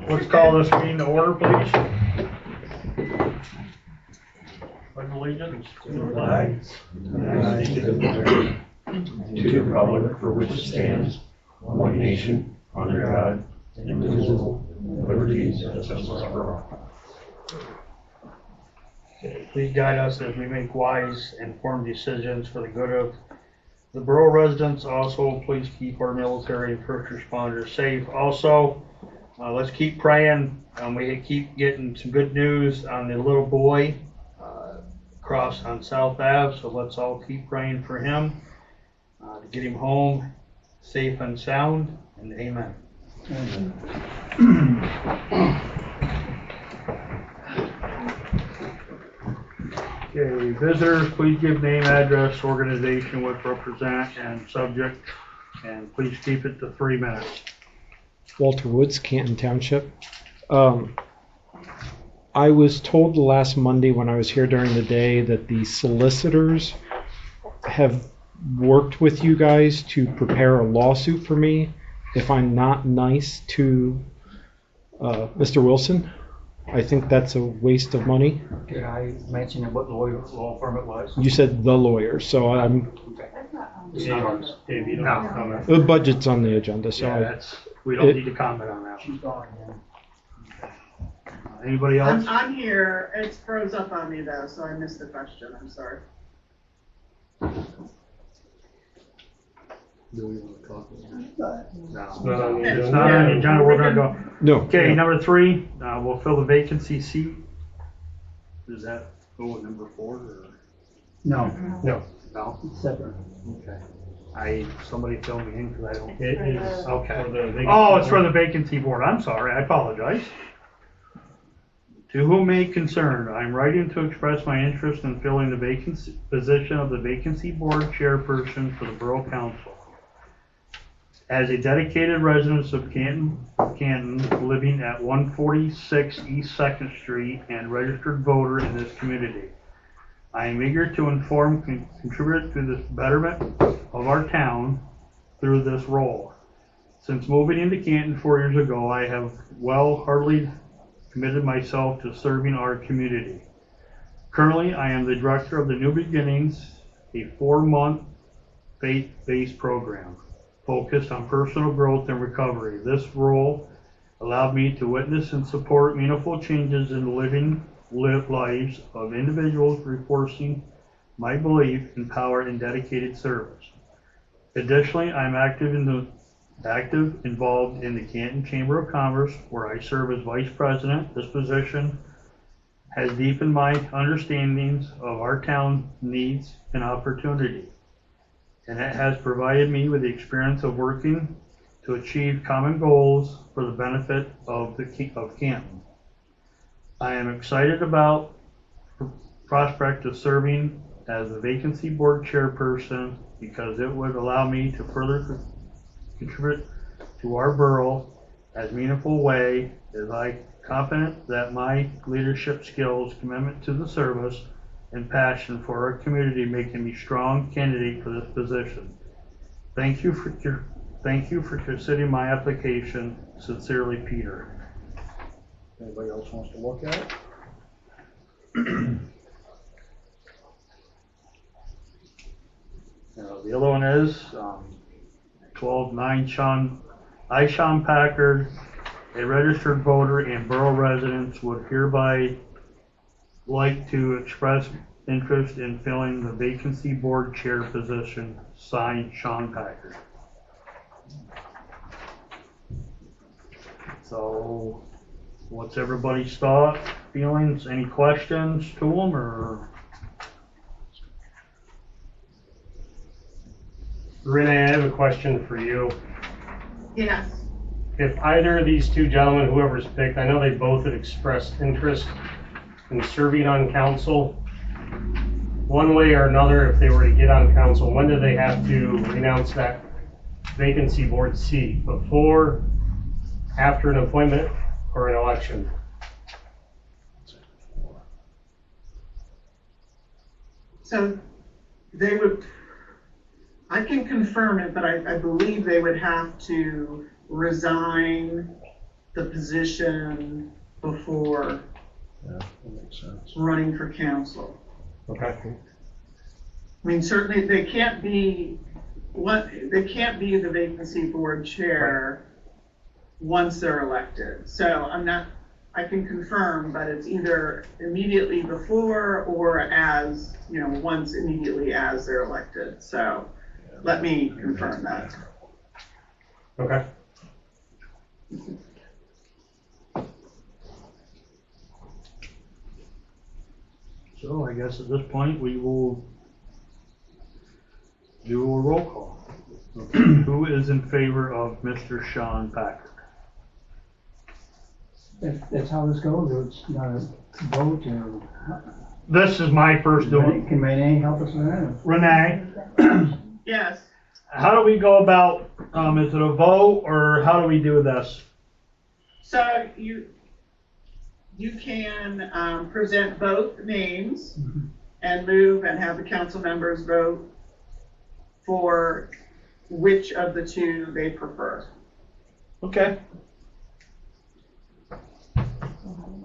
Let's call this meeting to order, please. Pledge allegiance to the flag of the United States of America, to the republic for which it stands, one nation, under God, indivisible, with liberty and justice for all. Please guide us as we make wise, informed decisions for the good of the borough residents. Also, please keep our military and first responders safe. Also, let's keep praying. We keep getting some good news on the little boy across on South Ave, so let's all keep praying for him to get him home safe and sound, and amen. Okay, visitors, please give name, address, organization which represent, and subject, and please keep it to 3 minutes. Walter Woods, Canton Township. I was told last Monday when I was here during the day that the solicitors have worked with you guys to prepare a lawsuit for me if I'm not nice to Mr. Wilson. I think that's a waste of money. Did I mention what law firm it was? You said the lawyer, so I'm. Okay. It's not ours. Dave, you don't have to comment. The budget's on the agenda, so Yeah, we don't need to comment on that. She's gone, yeah. Anybody else? I'm here. It froze up on me though, so I missed the question. I'm sorry. Do we want to talk? No. It's not on the It's agenda. not on the agenda. We're gonna go. no. Okay, no. number 3, we'll fill the vacancy seat. Does that go with number 4 or? No, No. it's separate. Okay. Somebody fill me in because I don't. It is. Okay. For the vacancy Oh, it's for board. the vacancy board. I'm sorry. I apologize. To whom may concern, I'm writing to express my interest in filling the vacancy position of the vacancy board chairperson for the Borough Council. As a dedicated resident of Canton, living at 146 East 2nd Street and registered voter in this community, I am eager to contribute to the betterment of our town through this role. Since moving into Canton 4 years ago, I have heartily committed myself to serving our community. Currently, I am the director of the New Beginnings, a 4-month faith-based program focused on personal growth and recovery. This role allowed me to witness and support meaningful changes in the lives of individuals, reinforcing my belief in power and dedicated service. Additionally, I'm involved in the Canton Chamber of Commerce, where I serve as vice president. This position has deepened my understandings of our town needs and opportunity, and it has provided me with the experience of working to achieve common goals for the benefit of Canton. I am excited about the prospect of serving as the vacancy board chairperson because it would allow me to further contribute to our borough as meaningful way as I confident that my leadership skills, commitment to the service, and passion for our community making me strong candidate for this position. Thank you for considering my application. Sincerely, Peter. Anybody else wants to look at it? The other one is 12/9 Sean Packard, a registered voter and borough residents, would hereby like to express interest in filling the vacancy board chair position. Signed, Sean Packard. So, what's everybody's thought, feelings, any questions to them, or? Renee, I have a question for you. Yes. If either of these two gentlemen, whoever's picked, I know they both have expressed interest in serving on council, one way or another, if they were to get on council, when do they have to renounce that vacancy board seat? Before, after an appointment, or an election? So they would, I can confirm it, but I believe they would have to resign the position before Yeah, that makes sense. running for council. Okay. I mean, certainly they can't be the vacancy board chair once they're elected. So I can confirm, but it's either immediately before or as, once immediately as they're elected. So let me confirm that. Okay. So I guess at this point, we will do a roll call. Who is in favor of Mr. Sean Packard? That's how this goes, or it's not a vote, or This is my first doing. can Renee help us with that? Renee, Yes. how do we go about, is it a vote or how do we do this? So you can present both names and move and have the council members vote for which of the two they prefer. Okay.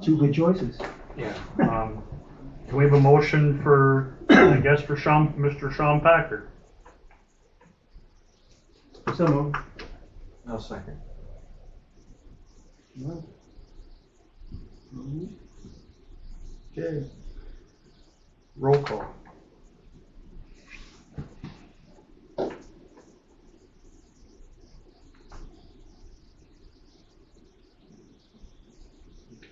Two good choices. Yeah. Can we have a motion for, I guess, for Mr. Sean Packard? So moved. No second. Okay. Roll call.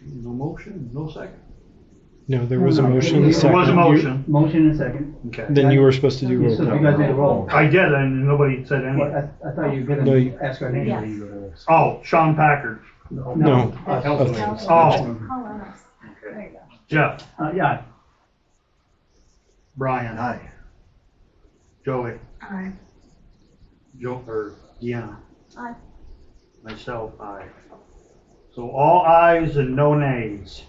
No motion, no second. No, there was a motion and a There second. was a motion. Motion and second. Okay. Then you were supposed to do roll So you call. guys did a roll. I did, and nobody said Well, anything. I thought you were No, gonna you- ask our name. Oh, Sean Packard. No. Councilman. Oh, There you go. Jeff, Yeah. Brian, Aye. Joey, Aye. Deanna. Aye. Myself, aye. So all ayes and no nays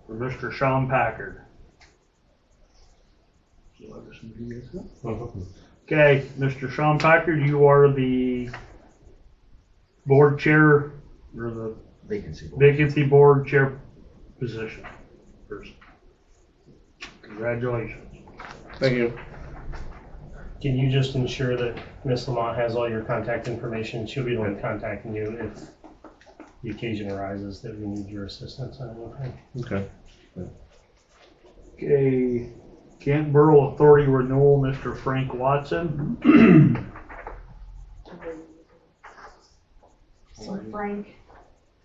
for Mr. Sean Packard. Okay, Mr. Sean Packard, you are the board chair, or the Vacancy board. vacancy board chair position person. Congratulations. Thank you. Can you just ensure that Ms. Lamont has all your contact information? She'll be the one contacting you if the occasion arises that we need your assistance on anything. Okay. Okay, Canton Borough Authority Renewal, Mr. Frank Watson. So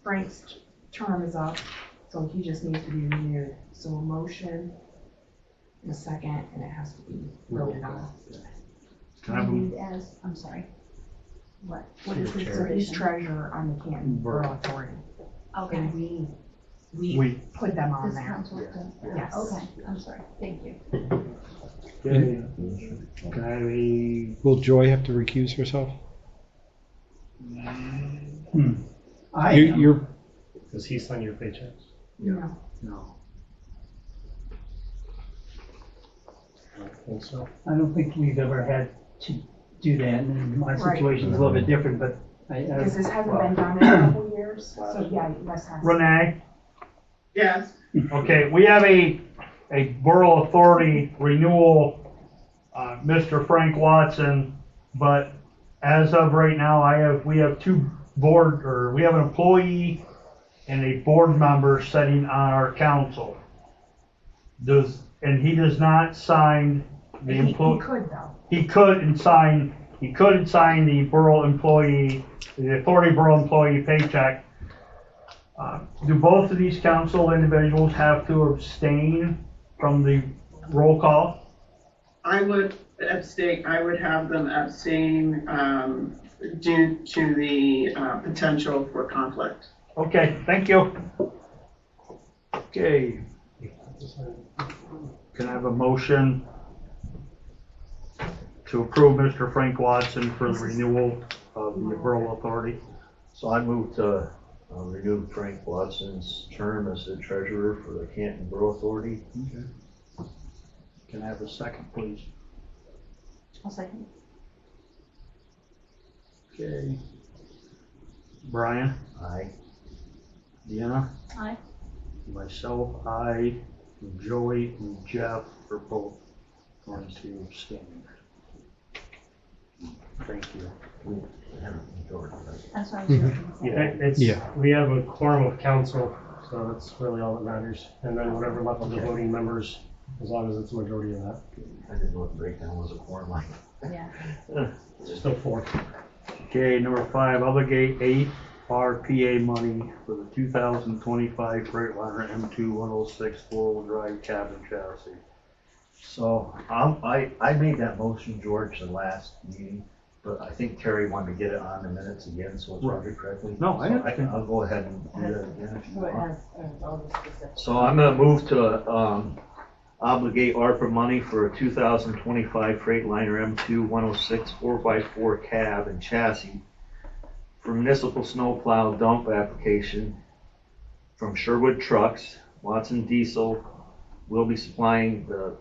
Frank's term is up, so he just needs to be renewed. So a motion and a second, and it has to be voted on. Can I have a- Renewed as, I'm sorry. What is his So he's position? treasurer on the Canton Borough Authority. Okay. And we We, put them on This there. council does that. Yes. Okay, I'm sorry. Thank you. okay, can I have a, Will Joy have to recuse herself? You're, Does he sign your paychecks? No. no. I don't think so. I don't think we've ever had to do that, and my Right. situation's a little bit different, but Because this hasn't been done in a couple years, so yeah, this has. Renee? Yes. Okay, we have a borough authority renewal, Mr. Frank Watson, but as of right now, we have we have an employee and a board member sitting on our council. And he does not sign the He employee. could though. He could sign the borough employee, the authority borough employee paycheck. Do both of these council individuals have to abstain from the roll call? I would abstain, I would have them abstain due to the potential for conflict. Okay, thank you. Okay. Can I have a motion to approve Mr. Frank Watson for the renewal of the borough authority? So I move to renew Frank Watson's term as the treasurer for the Canton Borough Authority. Okay. Can I have a second, please? I'll second. Okay. Brian, Aye. Deanna? Aye. Myself, I, Joey, and Jeff are both going to abstain. Thank you. That's what I was looking for. It's, Yeah. we have a quorum of council, so that's really all that matters. And then whatever left of the voting members, as long as it's a majority of that. I didn't know what the breakdown was of quorum like. Yeah. Still 4. Okay, number 5, obligate ARPA money for the 2025 Freightliner M2 106 four-wheel drive cab and chassis. So, I made that motion, George, the last meeting, but I think Terry wanted to get it on the minutes again, so it's worded correctly. No, I So understand. I'll go ahead and do that again if you So it want. has all the specifics. So I'm gonna move to, obligate ARPA money for a 2025 Freightliner M2 106 4x4 cab and chassis for municipal snowplow dump application from Sherwood Trucks. Watson Diesel will be supplying the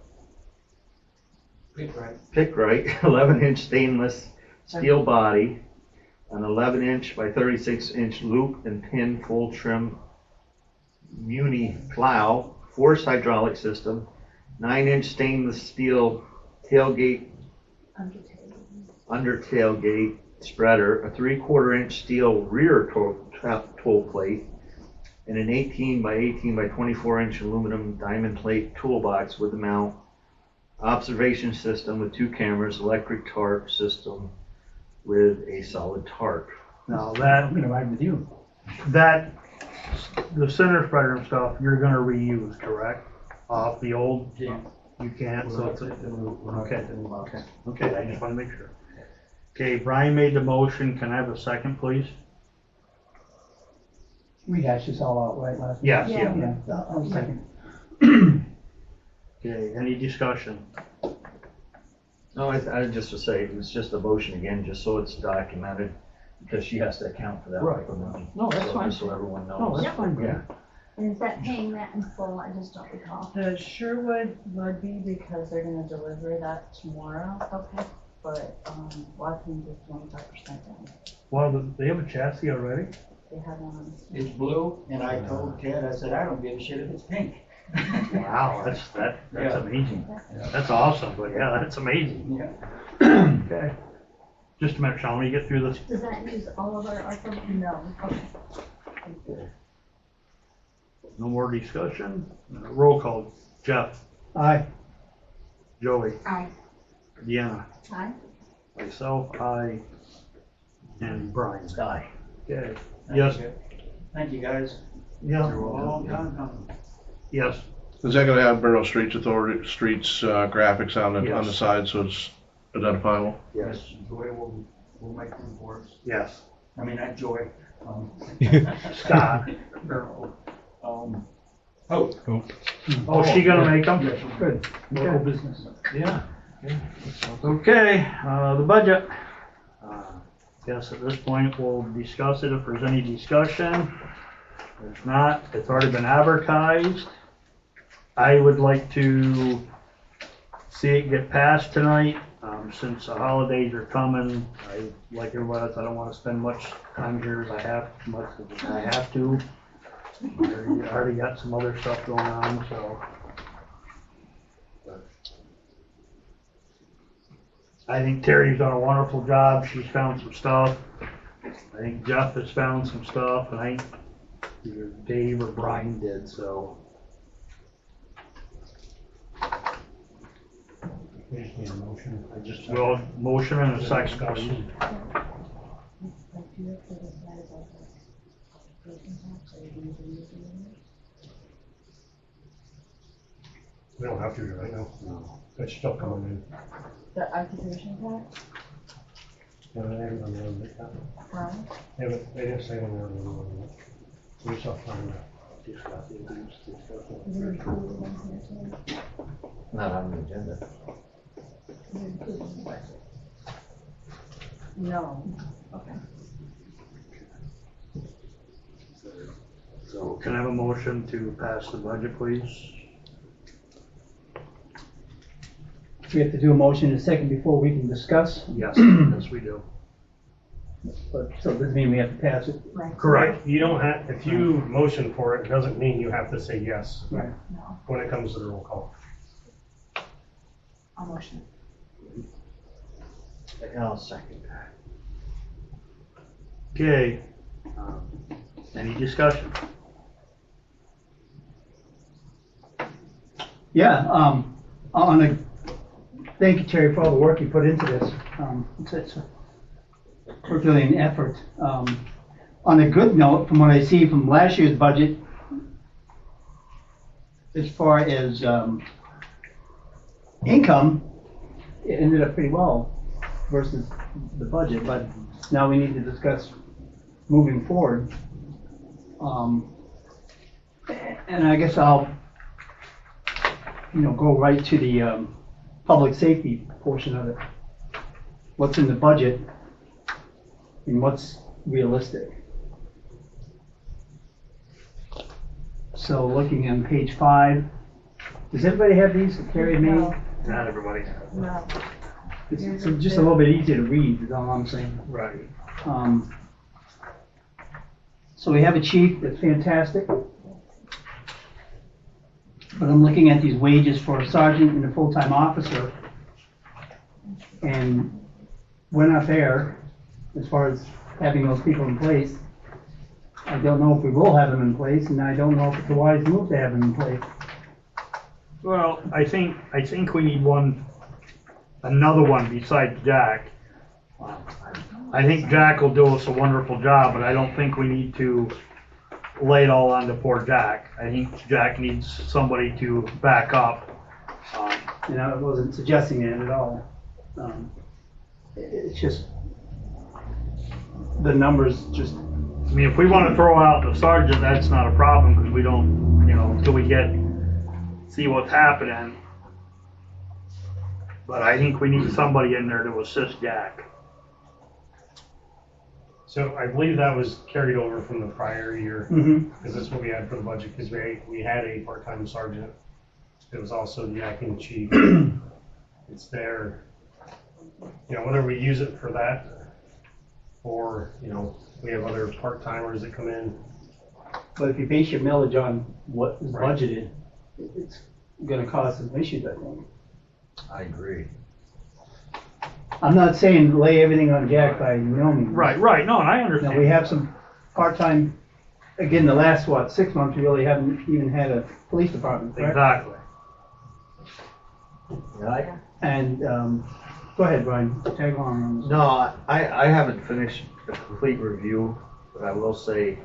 Pickrite 11-inch stainless steel body, an 11-inch by 36-inch loop and pin full trim Muni plow, forced hydraulic system, 9-inch stainless steel tailgate, under tailgate spreader, a 3/4 inch steel rear toll plate, and an 18 by 18 by 24 inch aluminum diamond plate toolbox with a mount, observation system with 2 cameras, electric tarp system with a solid tarp. Now I'm gonna ride with you. the center spreader and stuff, you're gonna reuse, correct? Off the old, Yeah. you can't, so it's, Okay. okay, I just wanna make sure. Okay, Brian made the motion, can I have a second, please? We hashed this all out, right, last? Yes, Yeah. yeah. Yeah, I'll second. Okay, any discussion? No, I just to say, it was just a motion again, just so it's documented, because she has to account for that. Right. for money. No, that's So fine. just so everyone knows. No, that's fine, Yeah. And is that paying that in full? I just don't recall. The Sherwood would be because they're gonna deliver that tomorrow, Okay. but, Watkins is 25% down. Well, they have a chassis already? They have one on. It's blue, and I told Ted, I said, I don't give a shit if it's pink. Wow, that's Yeah. amazing. That's awesome, but yeah, that's amazing. Yeah. Okay. Just a minute, Sean, let me get through this. Does that use all of our ARPA? No. Okay. No more discussion? Roll call. Jeff, Aye. Joey, Aye. Deanna, Aye. myself, I, and Brian. Aye. Okay. Yes, Thank you, guys. yeah, You're welcome. Long time coming. yes, Is that gonna have Borough Streets Authority, graphics on the Yes. side so it's identifiable? yes, Joy will make the reports. yes. I mean, not Joy. Scott. Hope. Oh, she gonna make them? Yes, good. Local business. Yeah. Okay, the budget. Guess at this point we'll discuss it if there's any discussion. If not, it's already been advertised. I would like to see it get passed tonight. Since the holidays are coming, like everybody else, I don't wanna spend much time here as I have to. I already got some other stuff going on, so. I think Terry's done a wonderful job. She's found some stuff. I think Jeff has found some stuff, and I think either Dave or Brian did, so. We just need a motion. Well, motion and a second. Discussion. Like, do you have to decide about the occupation tax, or are you gonna do anything? We don't have to right now. No. It's still coming in. The occupation tax? No, they haven't done one like that. Huh? They didn't say when they were doing one yet. We still trying to discuss it. Is it included in here too? Not on the agenda. Is it included in the budget? No. Okay. So can I have a motion to pass the budget, please? We have to do a motion in a second before we can discuss. Yes, yes, we do. But, so it doesn't mean we have to pass it. Right. Correct. You don't have, if you motion for it, it doesn't mean you have to say yes Right. No, when it comes to the roll call. I'll motion. I'll second that. Okay. Any discussion? Yeah, thank you, Terry, for all the work you put into this. It's a Herculean effort. On a good note, from what I see from last year's budget, as far as, income, it ended up pretty well versus the budget, but now we need to discuss moving forward. And I guess I'll, go right to the, public safety portion of it. What's in the budget and what's realistic? So looking on page 5, does everybody have these that Carrie made? No. Not everybody. No. It's just a little bit easier to read, is all I'm saying. Right. So we have a chief that's fantastic. But I'm looking at these wages for a sergeant and a full-time officer. And we're not there as far as having those people in place. I don't know if we will have them in place, and I don't know if it's a wise move to have them in place. Well, I think we need another one besides Jack. I think Jack will do us a wonderful job, but I don't think we need to lay it all on to poor Jack. I think Jack needs somebody to back up. And I wasn't suggesting it at all. It's just, the numbers just, I mean, if we want to throw out the sergeant, that's not a problem, because we don't, until we see what's happening. But I think we need somebody in there to assist Jack. So I believe that was carried over from the prior year, mhm. because that's what we had for the budget, because we had a part-time sergeant. It was also the acting chief. It's there, whether we use it for that, or, we have other part-timers that come in. But if you base your millage on what is Right. budgeted, it's gonna cause some issues, I think. I agree. I'm not saying lay everything on Jack by no means. Right, no, and I understand. Now, we have some part-time, again, the last, 6 months, we really haven't even had a police department, correct? Exactly. Yeah, And, go ahead, Brian, tag along on this. no, I haven't finished a complete review, but I will say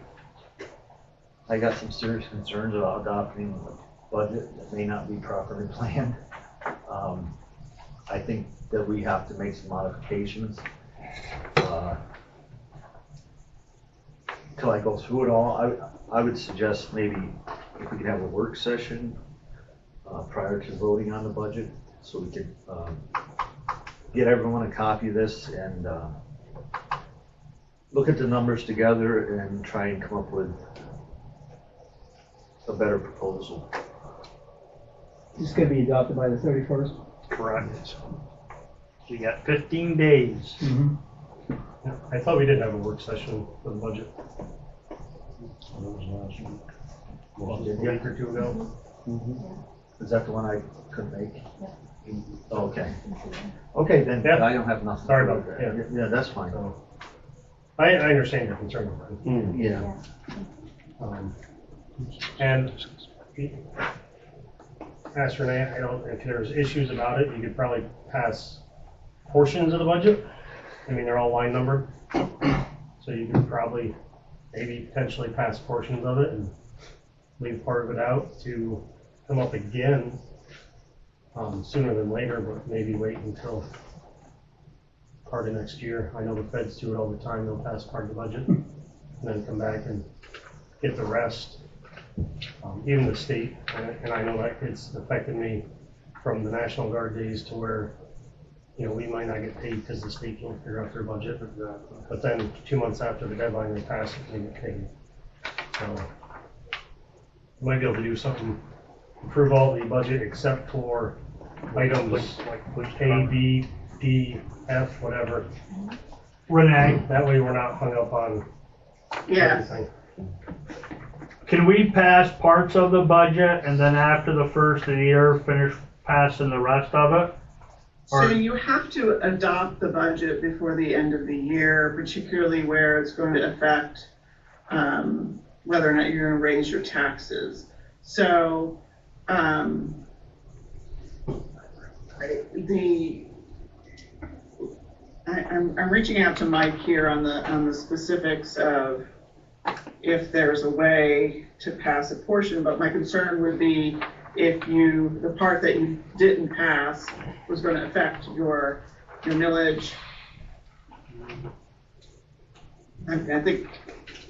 I got some serious concerns about adopting a budget that may not be properly planned. I think that we have to make some modifications. Till I go through it all, I would suggest maybe if we could have a work session prior to voting on the budget, so we could get everyone a copy of this and look at the numbers together and try and come up with a better proposal. It's gonna be adopted by the 31st. Correct. We got 15 days. Mm-hmm. Yeah, I thought we did have a work session for the budget. A week or two ago. Is that the one I couldn't make? Oh, okay. Okay, then Yeah. I don't have nothing. Sorry to about that, Yeah, that's fine. So, I understand your concern, Brian. Yeah. And ask Renee, if there's issues about it, you could probably pass portions of the budget. I mean, they're all line numbered. So you could probably, maybe potentially pass portions of it and leave part of it out to come up again sooner than later, but maybe wait until part of next year. I know the feds do it all the time. They'll pass part of the budget and then come back and get the rest. Even the state, and I know that it's affected me from the National Guard days to where, we might not get paid because the state can't figure out their budget. But then 2 months after the deadline, they pass it and they get paid. So we might be able to do something, approve all the budget except for items like A, B, D, F, whatever, Renee, That way we're not hung up on Yes. everything. can we pass parts of the budget and then after the first of the year, finish passing the rest of it? So you have to adopt the budget before the end of the year, particularly where it's going to affect whether or not you're gonna raise your taxes. So, I'm reaching out to Mike here on the specifics of if there's a way to pass a portion, but my concern would be if the part that you didn't pass was gonna affect your millage. I think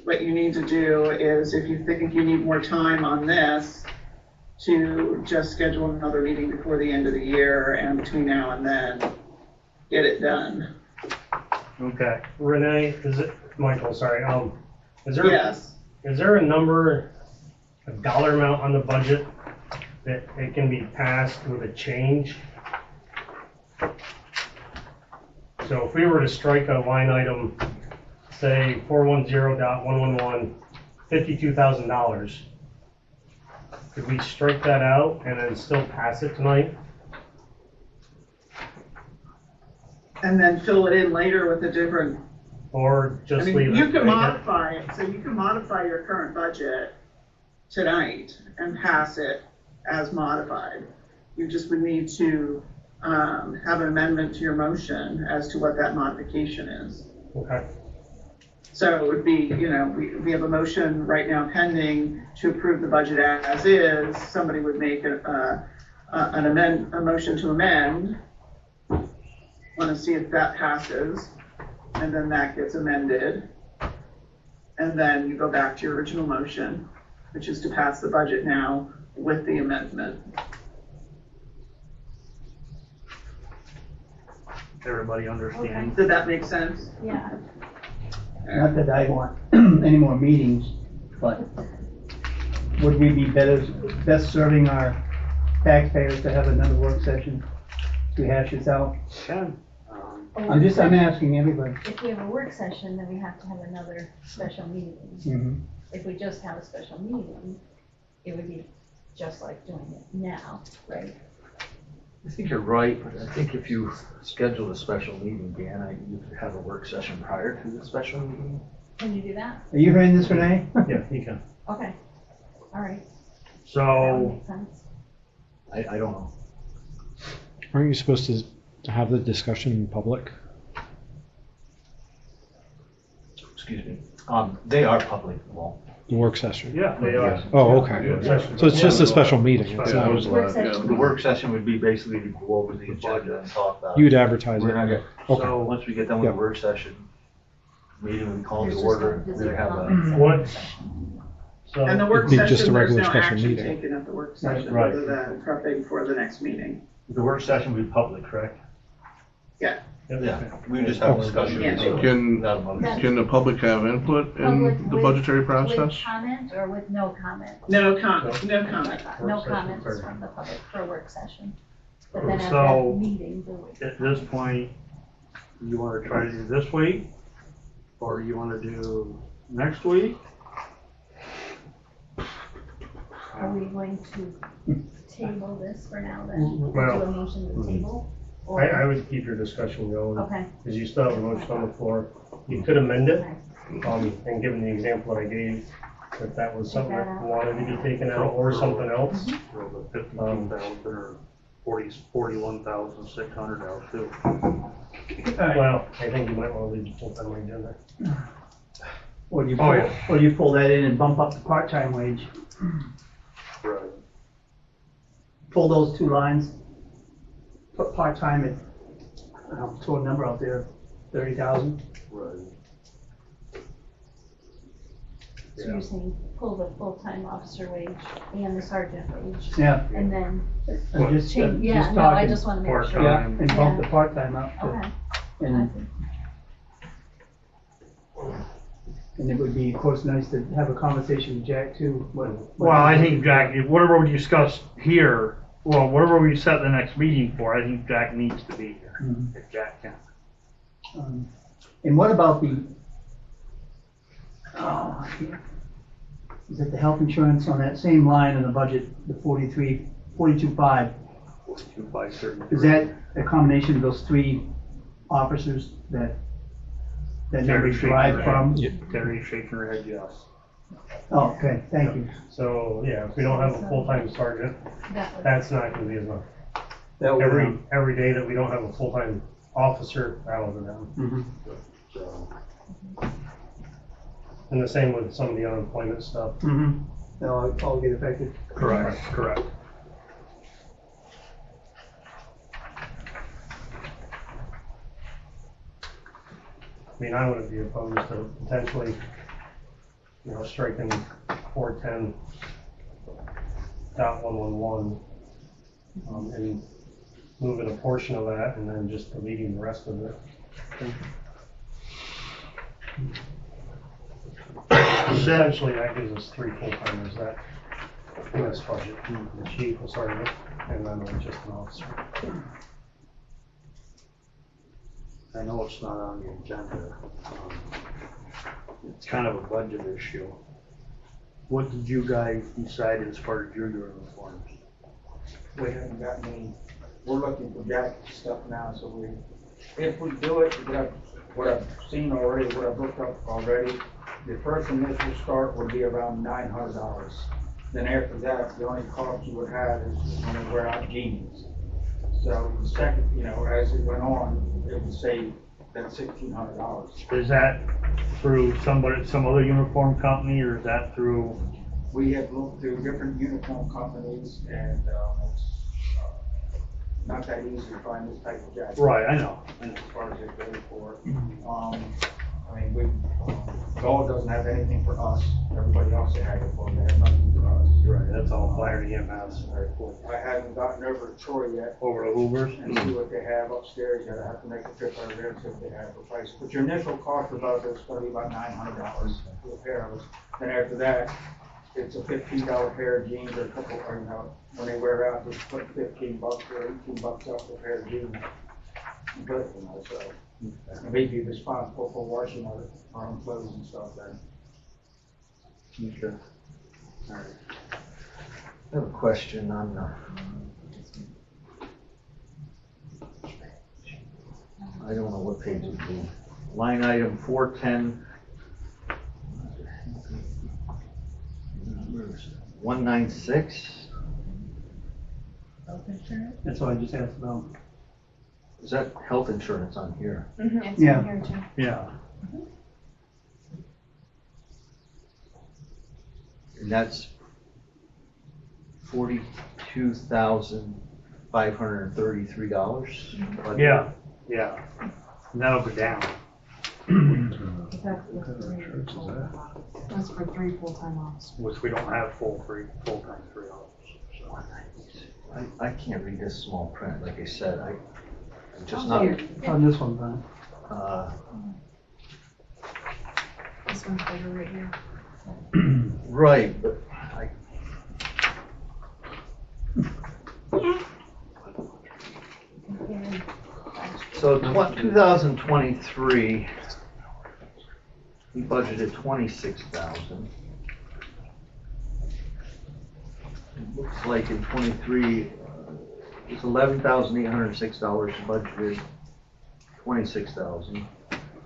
what you need to do is, if you think you need more time on this, to just schedule another meeting before the end of the year, and between now and then, get it done. Okay. Renee, Michael, sorry, Yes. is there a number, a dollar amount on the budget that it can be passed with a change? So if we were to strike a line item, say 410.111, $52,000, could we strike that out and then still pass it tonight? And then fill it in later with a different, Or just I leave mean, it? you can like modify it, so you can modify your current budget tonight and pass it as modified. You just would need to have an amendment to your motion as to what that modification is. Okay, So it would be, we have a motion right now pending to approve the budget as is. Somebody would make a motion to amend. Want to see if that passes, and then that gets amended. And then you go back to your original motion, which is to pass the budget now with the amendment. Everybody understand? Did that make sense? Yeah, Not that I want any more meetings, but would we be best serving our taxpayers to have another work session to hash this out? Can. I'm asking everybody. if we have a work session, then we have to have another special meeting. Mhm. If we just have a special meeting, it would be just like doing it now, right? I think you're right, but I think if you schedule a special meeting, Dan, you could have a work session prior to the special meeting. Can you do that? Are you hearing this, Renee? Yeah, you can. Okay, all right. That would So, make sense. I don't know. Aren't you supposed to have the discussion in public? Excuse me. They are public, well, The work session? yeah, they are. Oh, okay. Yeah. So it's just a special meeting? It's Yeah, it not, was Work loud, session. yeah. the work session would be basically to go over the agenda and talk about it. you'd advertise We're not it? gonna, Okay. so once we get done with the Yep. work session, meeting we call There's to just order, no we visitor have comments a, at What? the session. So, And the work It'd be just a session, there's regular no special action meeting. taken at the work session, Right. other than prepping for the next meeting. the work session would be public, correct? yep. Yeah, we just have a discussion. Yeah. Can- Without a motion. Can the public have input Public in the with- budgetary With process? comment or with no comment? No comment. No Work session comments first. from the public for a work session. But then at So, that meeting, there would. At this point, you wanna try to do this week? Or you wanna do next week? Are we going to table this for now then? Well, Do a motion to table? Or- I would keep your discussion going, Okay. because you still have a motion on the floor. You could amend it, Okay. and given the example that I gave, if that was something that wanted to be taken out or something else. So the 52,000 or 41,600 out too. Well, I think you might want to leave the full-time wage in there. Or do you Oh, yeah. or do you pull that in and bump up the part-time wage? Right. Pull those two lines, put part-time at, I'll throw a number out there, 30,000. Right. So you're saying pull the full-time officer wage and the sergeant wage, Yeah. and then What? change, yeah, just no, I talking. just wanna make sure. Part-time. Yeah, and bump the part-time up to, Okay. and it would be, of course, nice to have a conversation with Jack too. Well, I think Jack, whatever we discuss here, well, whatever we set the next meeting for, I think Jack needs to be here, Mhm. if Jack can. And what about the, oh, is it the health insurance on that same line in the budget, the 42.5? 2,533. Is that a combination of those three officers that number derived from? Terry shaking her head, yes. Oh, okay, thank you. So, yeah, if we don't have a full-time sergeant, that's not gonna be enough. That was, Every day that we don't have a full-time officer, that'll go down. Mhm. So, And the same with some of the unemployment stuff. Mhm. They'll all get affected. correct. I mean, I wouldn't be opposed to potentially, striking 410.111, and moving a portion of that and then just deleting the rest of it. Essentially, that gives us 3 full-timers that, in this budget, the chief, a sergeant, and then just an officer. I know it's not on the agenda. It's kind of a budget issue. What did you guys decide as far as your uniforms? We haven't gotten any, we're looking for jacket stuff now, so if we do it, what I've seen already, what I've looked up already, the first initial start would be around $900. Then after that, the only cost you would have is when you wear out jeans. So the second, as it went on, it would say that $1,600. Is that through some other uniform company, or is that through? We have looked through different uniform companies, and it's not that easy to find this type of jacket. Right, I know. As far as it goes for. I mean, Dole doesn't have anything for us. Everybody else they have it for, they have nothing for us. Right, that's all fire and EMS. I haven't gotten over to Troy yet Over to Hoover's? and see what they have upstairs. Yet I have to make a trip over there and see what they have for price. But your initial cost of those is going to be about $900 for a pair of us. Then after that, it's a $15 pair of jeans or a couple, or when they wear out, just put $15 or $18 up for a pair of jeans. But, so. And we'd be responsible for washing our own clothes and stuff then. Okay. All right. I have a question on, I don't know what page it is. Line item 410. 196. Health insurance? That's what I just asked about. Is that health insurance on here? Mm-hmm, it's Yeah. in here too. Yeah. And that's $42,533. Yeah. And that'll go down. That's for 3 full-time officers. Which we don't have full-time 3 officers. So. I can't read this small print, like I said, I'm just Oh, not, here. On this one, Brian. This one's bigger right here. right, but so 2023, we budgeted 26,000. It looks like in 23, it's $11,806 budgeted, 26,000.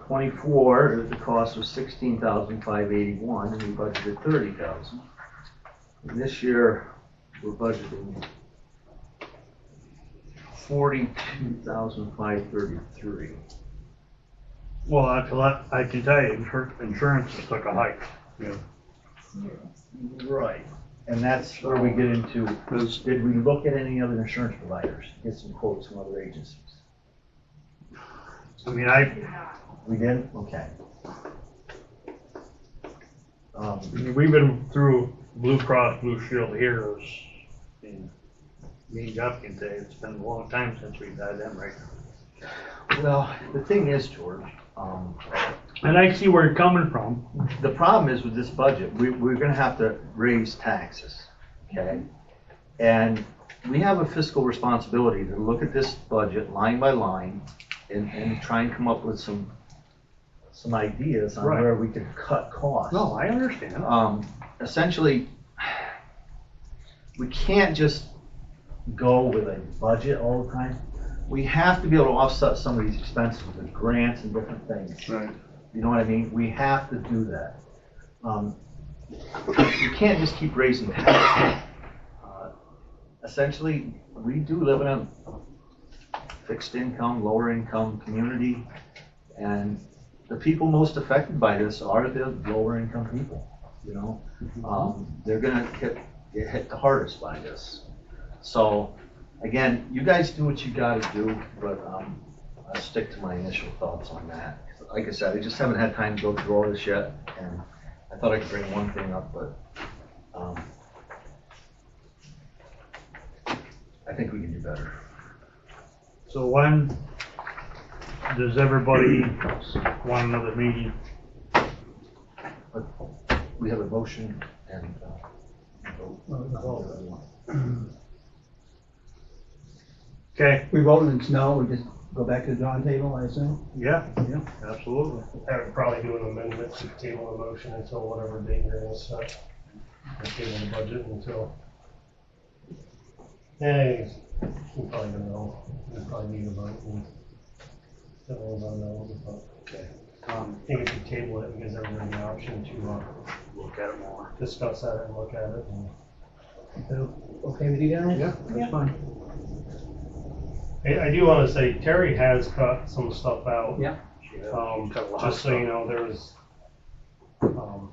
24, the cost was 16,581, and we budgeted 30,000. And this year, we're budgeting 42,533. Well, I can tell you, insurance took a hike. Yeah. Right. And that's where we get into, did we look at any other insurance providers, get some quotes from other agencies? I mean, We didn't? Okay. we've been through Blue Cross Blue Shield Heroes. And me and Jeff can say it's been a long time since we've had them right now. Well, the thing is, George, And I see where you're coming from. the problem is with this budget, we're gonna have to raise taxes, okay? And we have a fiscal responsibility to look at this budget line by line and try and come up with some some ideas on Right. where we could cut costs. No, I understand. Essentially, we can't just go with a budget all the time. We have to be able to offset some of these expenses with grants and different things. Right. You know what I mean? We have to do that. You can't just keep raising taxes. Essentially, we do live in a fixed income, lower income community, and the people most affected by this are the lower income people, you know? They're gonna get hit the hardest by this. So, again, you guys do what you gotta do, but, I'll stick to my initial thoughts on that. Like I said, I just haven't had time to go through all this yet, and I thought I could bring one thing up, but, I think we can do better. So when does everybody want another meeting? But we have a motion and, vote. Okay, We vote and it's no, we just go back to the drawing table, I assume? yeah, absolutely. I would probably do an amendment to table the motion until whatever date you're gonna set. Or table the budget until. Hey, you're probably gonna know, you probably need a vote and. Everyone's on the, but. Okay. I think if you table it, it gives everyone the option to, Look at it more. discuss that and look at it and. Okay with you guys? Yeah, that's fine. I do wanna say Terry has cut some stuff out. Yeah. Cut a lot of Just so you stuff. know, there was,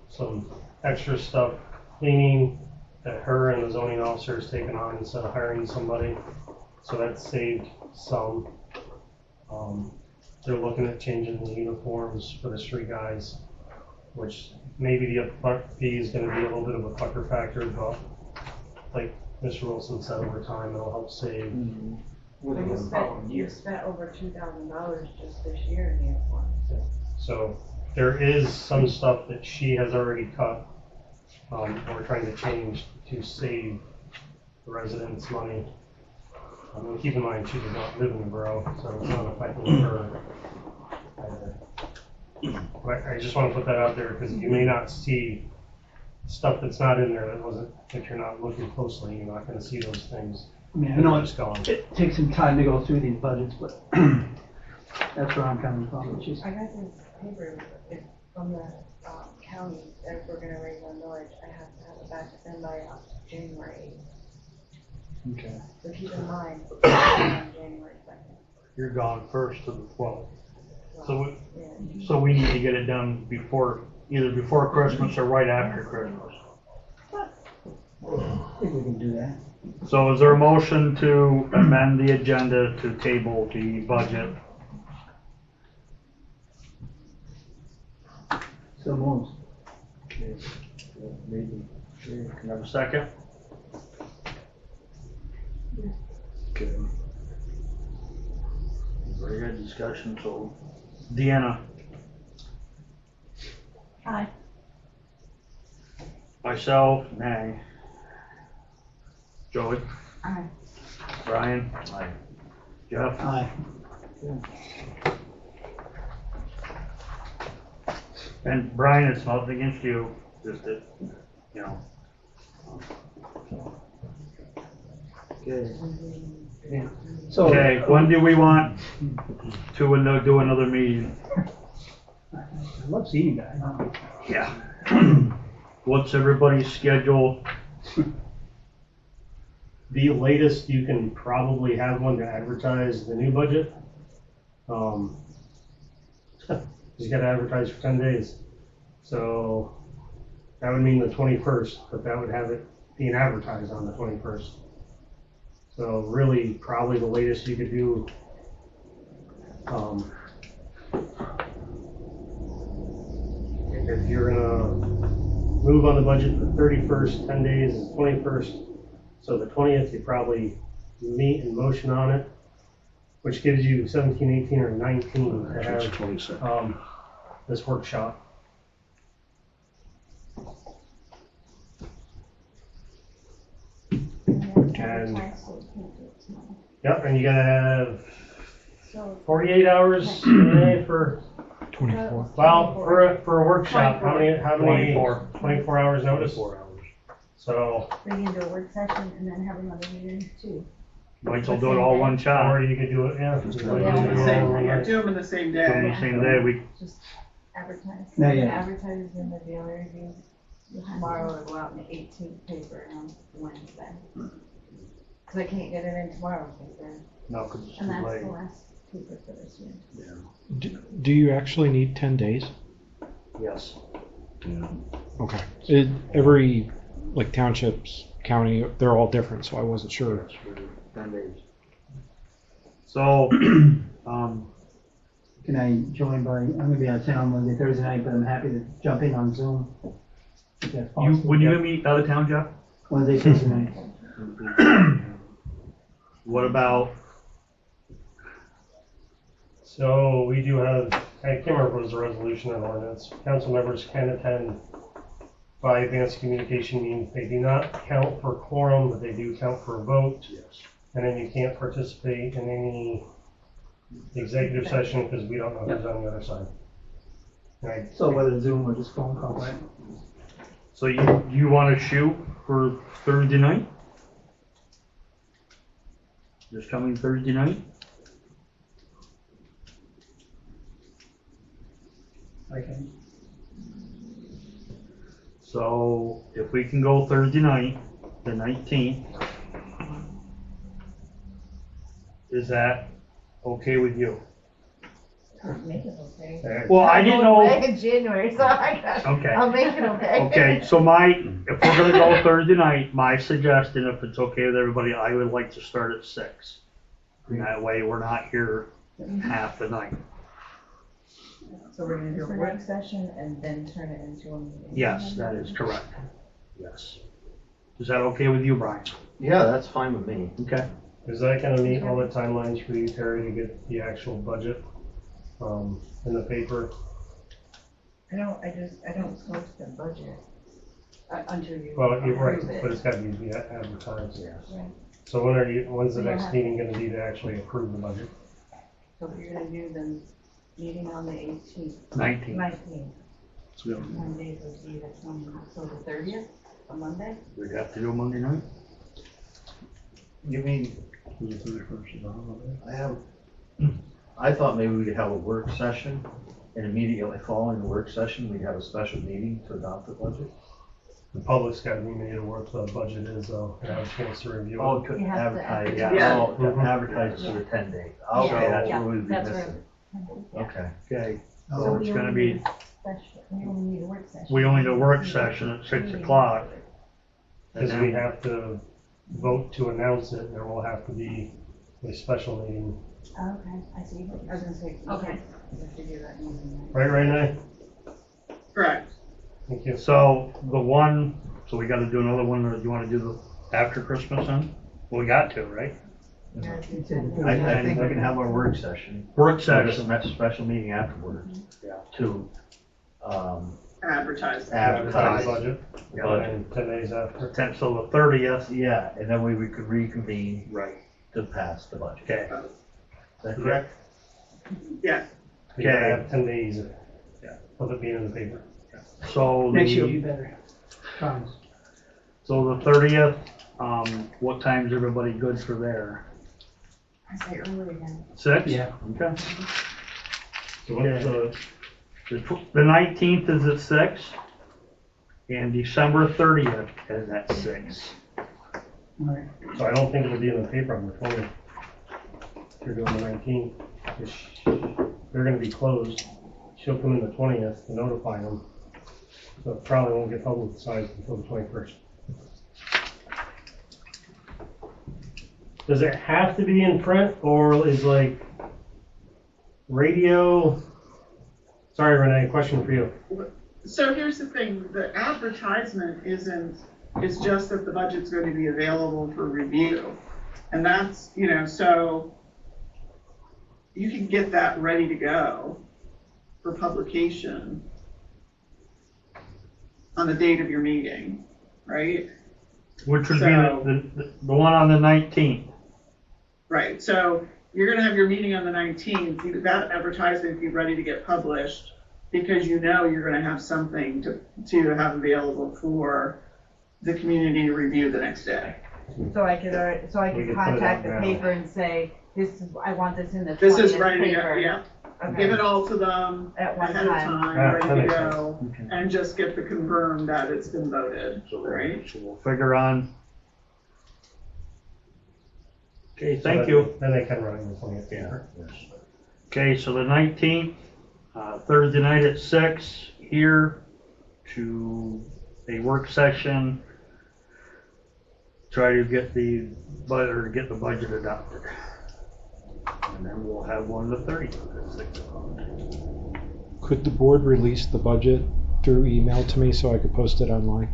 some extra stuff cleaning that her and the zoning officer has taken on instead of hiring somebody. So that saved some. They're looking at changing the uniforms for the street guys, which maybe the upfront fee is gonna be a little bit of a pucker factor, but like Mr. Wilson said, over time, it'll help save. You spent over $2,000 just this year in uniforms. So there is some stuff that she has already cut. We're trying to change to save the residents money. Keep in mind, she does not live in the borough, so it's not affecting her either. But I just want to put that out there because you may not see stuff that's not in there that wasn't, if you're not looking closely, you're not going to see those things. I mean, I know Just gone. it takes some time to go through these budgets, but that's where I'm coming from, it's just, I got this paper from the county, that if we're gonna raise our millage, I have to have it back in by January 8th. okay. So keep in mind, on January 2nd. You're gone first to the 12th. So Yeah. So we need to get it done before, either before Christmas or right after Christmas. I think we can do that. So is there a motion to amend the agenda to table the budget? So moves. Okay. Maybe, can I have a second? Okay. Very good discussion, so Deanna, Aye. myself, nay. Joey? Aye. Brian? Aye. Jeff? Aye. And Brian, it's nothing against you, just that, you know. Okay. So. Okay, when do we want to do another meeting? I love seeing you guys. Yeah. What's everybody's schedule? The latest you can probably have one to advertise the new budget. You gotta advertise for 10 days. So that would mean the 21st, but that would have it being advertised on the 21st. So really, probably the latest you could do, if you're gonna move on the budget the 31st, 10 days is 21st. So the 20th, you probably meet and motion on it, which gives you 17, 18, or 19 to Actually, it's have 26. this workshop. And, yep, and you gotta have So 48 hours a day for 24. Well, for a workshop, how many, 24 hours notice? 4 hours. So, We can do a work session and then have another meeting too. Might as well do it all one shot. or you could do it, yeah. Yeah. Do them in the same Do them day. the same day, we, Just advertise. Yeah, yeah. Advertise in the daily review. Tomorrow it'll go out in the 18th paper on Wednesday. Cause I can't get it in tomorrow, no, 'cause it's too and that's late. the last paper for this year. Do you actually need 10 days? Yes. Okay. Every, like townships, county, they're all different, so I wasn't sure. 10 days. So, Can I join by, I'm gonna be out of town Monday, Thursday night, but I'm happy to jump in on Zoom. If that's you, possible. when you gonna meet out of town, Jeff? Wednesday, Thursday night. What about, So we do have, I can't remember if it was a resolution or ordinance. Council members can attend by advanced communication means. They do not count for quorum, but they do count for a vote. yes, And then you can't participate in any executive session because we don't know who's on the other side. Right? So whether Zoom or just phone call, right? so you wanna shoot for Thursday night? This coming Thursday night? Okay. So if we can go Thursday night, the 19th, is that okay with you? Make it okay. Okay. Well, I didn't know. In January, so Okay. I'll make it okay. Okay, so if we're gonna go Thursday night, my suggestion, if it's okay with everybody, I would like to start at 6. And that way we're not here half the night. So we're gonna do It's a a work work session and then turn it into a meeting. Yes, that is correct. Yes. Is that okay with you, Brian? Yeah, that's fine with me. Okay. Does that kind of meet all the timelines for you, Terry, to get the actual budget in the paper? I don't post the budget until you Well, you're right, approve it. but it's got to be advertised. Yes. Right. So when's the We don't next have- meeting gonna be to actually approve the budget? So if you're gonna do the meeting on the 18th, 19th. 19th, Monday would be the 20th, so the 30th, a Monday? We'd have to do a Monday night? You mean? I thought maybe we could have a work session, and immediately following the work session, we'd have a special meeting to adopt the budget. The public's got to be made aware of what the budget is, though, and have a chance to review Oh, it. to You have to advertise, advertise. Yeah. oh, to Mhm. advertise for the 10 days. Okay, that's Yeah, what we'd be that's missing. Yeah. Okay. Okay, So so it's we gonna only be, need we only need a work session. we only do a work session at 6 o'clock. And Because we then, have to vote to announce it, there will have to be a special meeting. Oh, okay, I see. I was gonna say, okay. We have to do that meeting, right? Right, Renee? Correct. Thank you. so so we gotta do another one, or do you wanna do the after Christmas then? Well, we got to, right? Yeah, if you It's in- said- I think we can have our work session. Work Have a session, special meeting afterwards. Yeah. To, Advertise. advertise. Budget, Budget. and 10 days after. so the 30th, Yeah, and then we could reconvene right, to pass the budget. okay. Is that correct? Yeah. You gotta Okay. have 10 days Yeah. of it being in the paper. So Next year will be the, better. Promise. so the 30th, what time's everybody good for there? I say early again. 6? Yeah. Okay. So what's The 19th is at 6, and December 30th is at 6. All right. so I don't think it'll be in the paper on the 20th. If you're doing the 19th, 'cause they're gonna be closed. She'll come in the 20th to notify them. So it probably won't get publicized until the 21st. Does it have to be in print, or is like radio? Sorry, Renee, question for you. So here's the thing, the advertisement is just that the budget's going to be available for review. And that's, so you can get that ready to go for publication on the date of your meeting, right? Which would be So- the one on the 19th. Right, so you're gonna have your meeting on the 19th, that advertisement be ready to get published, because you know you're gonna have something to have available for the community to review the next day. So I could, We could put it contact out the now. paper and say, this is, I want this in the This is 20th ready to go, paper. yeah. Okay. Give it all to them At one ahead of time. time, Yeah, that ready to makes go, Okay. and just get the confirm that it's been voted, right? So we'll figure on. Okay, So thank then- you. Then they can run it in the 20th paper. Okay, so the 19th, Thursday night at 6, here to a work session. Try to get the budget adopted. And then we'll have one the 30th at 6 o'clock. Could the board release the budget through email to me so I could post it online?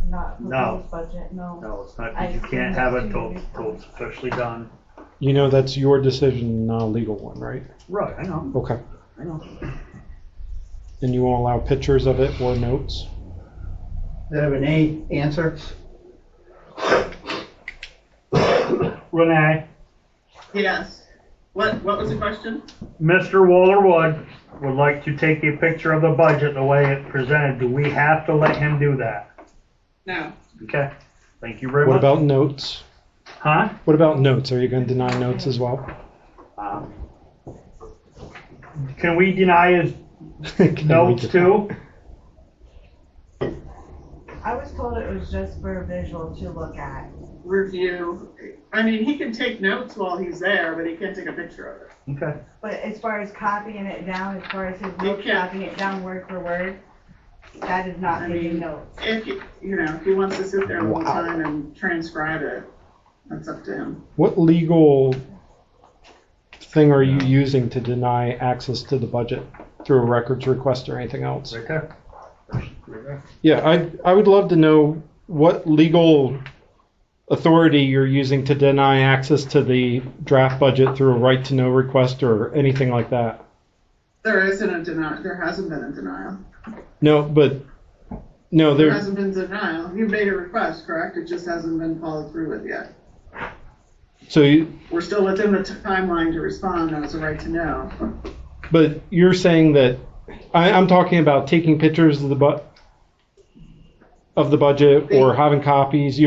Not No. proposed budget, no. No, it's not, I you can't sent have it it to till you. it's officially done. You know, that's your decision, not a legal one, right? Right, I know, Okay. I know. And you won't allow pictures of it or notes? That Renee answer? Renee, Yes. What was the question? Mr. Wallerwood would like to take a picture of the budget the way it presented. Do we have to let him do that? No. Okay, thank you very What much. about notes? Huh? What about notes? Are you going to deny notes as well? Can we deny his Can we notes just- too? I was told it was just for a visual to look at. Review. I mean, he can take notes while he's there, but he can't take a picture of it. Okay. But as far as copying it down, as far as his You notes, can't. copying it down word for word, that is not I taking mean, notes. If, if he wants to sit there all the Wow. time and transcribe it, that's up to him. What legal thing are you using to deny access to the budget through a records request or anything else? Right there. Right there. Yeah, I would love to know what legal authority you're using to deny access to the draft budget through a right to know request or anything like that. There isn't a denial, there hasn't been a denial. No, but no, There there. hasn't been denial. You made a request, correct? It just hasn't been followed through with yet. So, We're still within the timeline to respond as a right to know. but you're saying that I'm talking about taking pictures of the budget or having copies.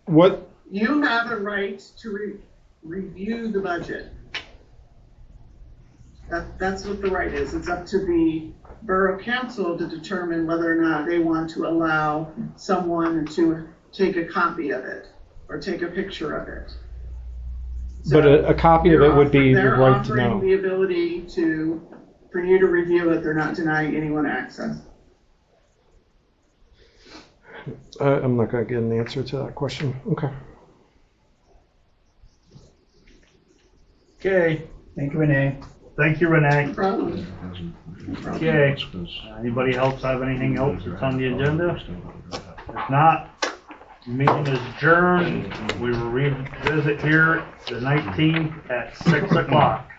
What? You have a right to review the budget. That's what the right is. It's up to the borough council to determine whether or not they want to allow someone to take a copy of it or take a picture of it. But a copy of it would be the They're right to offering know. the ability for you to review it. They're not denying anyone access. I'm not going to get an answer to that question. Okay. Okay, Thank you, Renee. thank you, Renee. No problem. Okay, anybody else have anything else that's on the agenda? If not, meeting is adjourned. We will revisit here the 19th at 6 o'clock.